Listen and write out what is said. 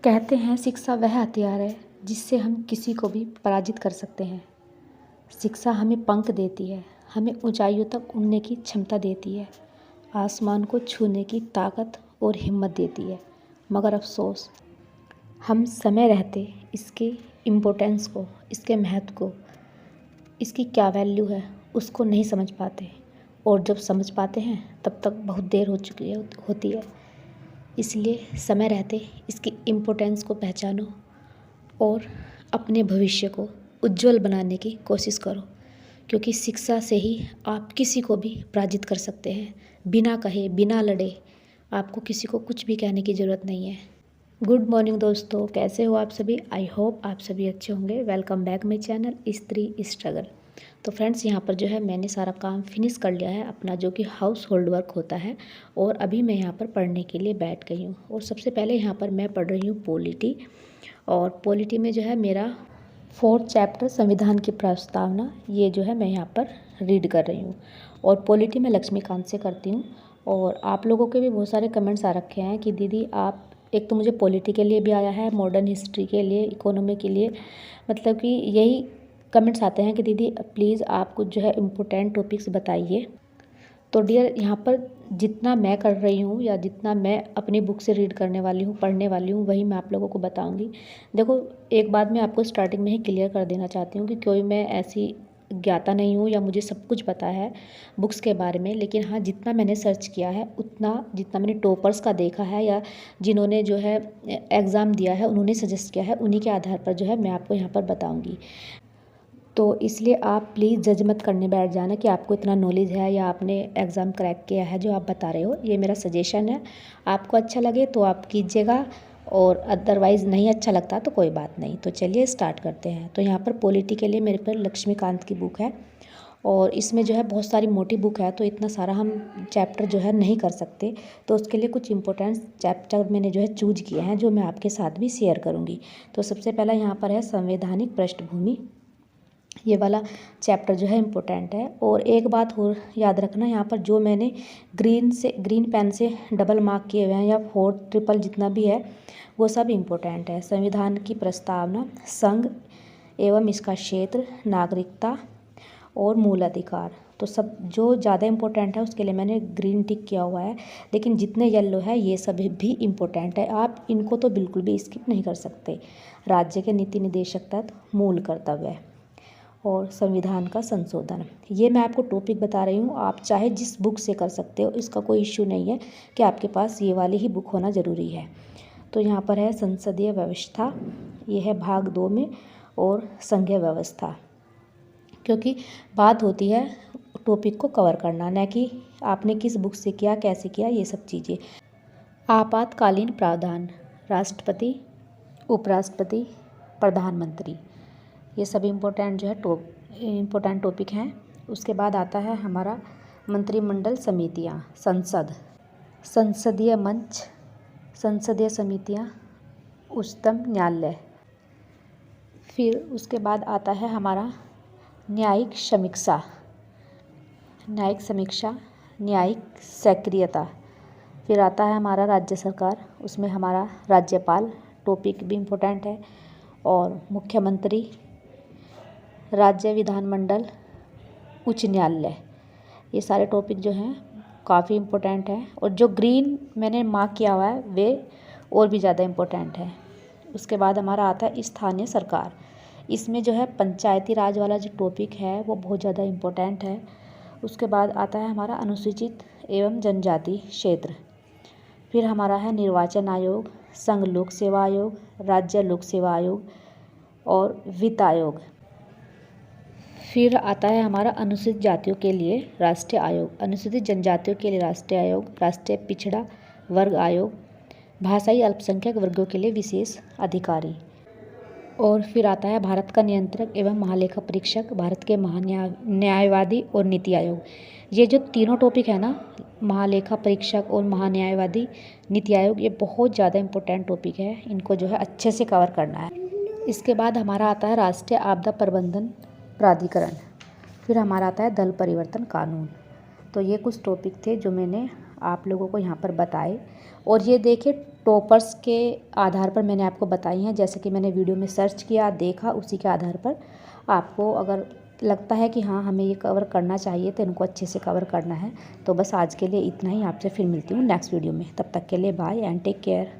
कहते हैं शिक्षा वह हथियार है जिससे हम किसी को भी पराजित कर सकते हैं। शिक्षा हमें पंख देती है, हमें ऊंचाइयों तक उड़ने की क्षमता देती है, आसमान को छूने की ताकत और हिम्मत देती है। मगर अफसोस, हम समय रहते इसके इम्पोर्टेंस को, इसके महत्व को, इसकी क्या वैल्यू है उसको नहीं समझ पाते, और जब समझ पाते हैं तब तक बहुत देर हो चुकी होती है। इसलिए समय रहते इसकी इम्पोर्टेंस को पहचानो और अपने भविष्य को उज्जवल बनाने की कोशिश करो, क्योंकि शिक्षा से ही आप किसी को भी पराजित कर सकते हैं। बिना कहे, बिना लड़े आपको किसी को कुछ भी कहने की ज़रूरत नहीं है। गुड मॉर्निंग दोस्तों, कैसे हो आप सभी? आई होप आप सभी अच्छे होंगे। वेलकम बैक माई चैनल स्त्री स्ट्रगल। तो फ्रेंड्स, यहाँ पर जो है मैंने सारा काम फिनिश कर लिया है अपना, जो कि हाउस होल्ड वर्क होता है, और अभी मैं यहाँ पर पढ़ने के लिए बैठ गई हूँ। और सबसे पहले यहाँ पर मैं पढ़ रही हूँ पॉलिटी, और पॉलिटी में जो है मेरा 4th चैप्टर संविधान की प्रस्तावना, ये जो है मैं यहाँ पर रीड कर रही हूँ। और पॉलिटी में लक्ष्मीकांत से करती हूँ। और आप लोगों के भी बहुत सारे कमेंट्स आ रखे हैं कि दीदी आप, एक तो मुझे पॉलिटी के लिए भी आया है, मॉडर्न हिस्ट्री के लिए, इकोनॉमी के लिए, मतलब कि यही कमेंट्स आते हैं कि दीदी प्लीज़ आप कुछ जो है इम्पोर्टेंट टॉपिक्स बताइए। तो डियर, यहाँ पर जितना मैं कर रही हूँ या जितना मैं अपनी बुक से रीड करने वाली हूँ, पढ़ने वाली हूँ, वही मैं आप लोगों को बताऊँगी। देखो, एक बात मैं आपको स्टार्टिंग में ही क्लियर कर देना चाहती हूँ कि कोई मैं ऐसी ज्ञाता नहीं हूँ या मुझे सब कुछ पता है बुक्स के बारे में। लेकिन हाँ, जितना मैंने सर्च किया है, उतना जितना मैंने टॉपर्स का देखा है या जिन्होंने जो है एग्ज़ाम दिया है उन्होंने सजेस्ट किया है, उन्हीं के आधार पर जो है मैं आपको यहाँ पर बताऊँगी। तो इसलिए आप प्लीज़ जज मत करने बैठ जाना कि आपको इतना नॉलेज है या आपने एग्ज़ाम क्रैक किया है जो आप बता रहे हो। ये मेरा सजेशन है, आपको अच्छा लगे तो आप कीजिएगा, और अदरवाइज़ नहीं अच्छा लगता तो कोई बात नहीं। तो चलिए स्टार्ट करते हैं। तो यहाँ पर पॉलिटी के लिए मेरे पर लक्ष्मीकांत की बुक है, और इसमें जो है बहुत सारी मोटी बुक है, तो इतना सारा हम चैप्टर जो है नहीं कर सकते। तो उसके लिए कुछ इंपॉर्टेंट चैप्टर मैंने जो है चूज किए हैं, जो मैं आपके साथ भी शेयर करूँगी। तो सबसे पहला यहाँ पर है संवैधानिक पृष्ठभूमि। ये वाला चैप्टर जो है इम्पोर्टेंट है। और एक बात और याद रखना, यहाँ पर जो मैंने ग्रीन पेन से डबल मार्क किए हुए हैं या 4 ट्रिपल जितना भी है, वो सब इम्पोर्टेंट है। संविधान की प्रस्तावना, संघ एवं इसका क्षेत्र, नागरिकता और मूल अधिकार, तो सब जो ज़्यादा इम्पोर्टेंट है उसके लिए मैंने ग्रीन टिक किया हुआ है। लेकिन जितने येलो है ये सभी भी इम्पोर्टेंट है, आप इनको तो बिल्कुल भी स्किप नहीं कर सकते। राज्य के नीति निदेशक तत्व, मूल कर्तव्य और संविधान का संशोधन, ये मैं आपको टॉपिक बता रही हूँ। आप चाहे जिस बुक से कर सकते हो, इसका कोई इश्यू नहीं है कि आपके पास ये वाली ही बुक होना ज़रूरी है। तो यहाँ पर है संसदीय व्यवस्था, ये है भाग 2 में, और संघीय व्यवस्था, क्योंकि बात होती है टॉपिक को कवर करना, न कि आपने किस बुक से किया, कैसे किया, ये सब चीज़ें। आपातकालीन प्रावधान, राष्ट्रपति, उपराष्ट्रपति, प्रधानमंत्री, ये सब इम्पोर्टेंट जो है इम्पोर्टेंट टॉपिक हैं। उसके बाद आता है हमारा मंत्रिमंडल समितियाँ, संसद, संसदीय मंच, संसदीय समितियाँ, उच्चतम न्यायालय। फिर उसके बाद आता है हमारा न्यायिक समीक्षा, न्यायिक सक्रियता। फिर आता है हमारा राज्य सरकार, उसमें हमारा राज्यपाल टॉपिक भी इम्पोर्टेंट है, और मुख्यमंत्री, राज्य विधानमंडल, उच्च न्यायालय, ये सारे टॉपिक जो हैं काफ़ी इम्पोर्टेंट हैं। और जो ग्रीन मैंने मार्क किया हुआ है वे और भी ज़्यादा इम्पोर्टेंट है। उसके बाद हमारा आता है स्थानीय सरकार, इसमें जो है पंचायती राज वाला जो टॉपिक है वो बहुत ज़्यादा इम्पोर्टेंट है। उसके बाद आता है हमारा अनुसूचित एवं जनजाति क्षेत्र। फिर हमारा है निर्वाचन आयोग, संघ लोक सेवा आयोग, राज्य लोक सेवा आयोग और वित्त आयोग। फिर आता है हमारा अनुसूचित जातियों के लिए राष्ट्रीय आयोग, अनुसूचित जनजातियों के लिए राष्ट्रीय आयोग, राष्ट्रीय पिछड़ा वर्ग आयोग, भाषाई अल्पसंख्यक वर्गों के लिए विशेष अधिकारी। और फिर आता है भारत का नियंत्रक एवं महालेखा परीक्षक, भारत के महान्यायवादी और नीति आयोग। ये जो तीनों टॉपिक है ना, महालेखा परीक्षक और महान्यायवादी, नीति आयोग, ये बहुत ज़्यादा इम्पोर्टेंट टॉपिक है, इनको जो है अच्छे से कवर करना है। इसके बाद हमारा आता है राष्ट्रीय आपदा प्रबंधन प्राधिकरण। फिर हमारा आता है दल परिवर्तन कानून। तो ये कुछ टॉपिक थे जो मैंने आप लोगों को यहाँ पर बताए। और ये देखिए, टॉपर्स के आधार पर मैंने आपको बताई हैं, जैसे कि मैंने वीडियो में सर्च किया, देखा, उसी के आधार पर आपको अगर लगता है कि हाँ हमें ये कवर करना चाहिए तो इनको अच्छे से कवर करना है। तो बस आज के लिए इतना ही। आपसे फिर मिलती हूँ नेक्स्ट वीडियो में। तब तक के लिए बाय एंड टेक केयर।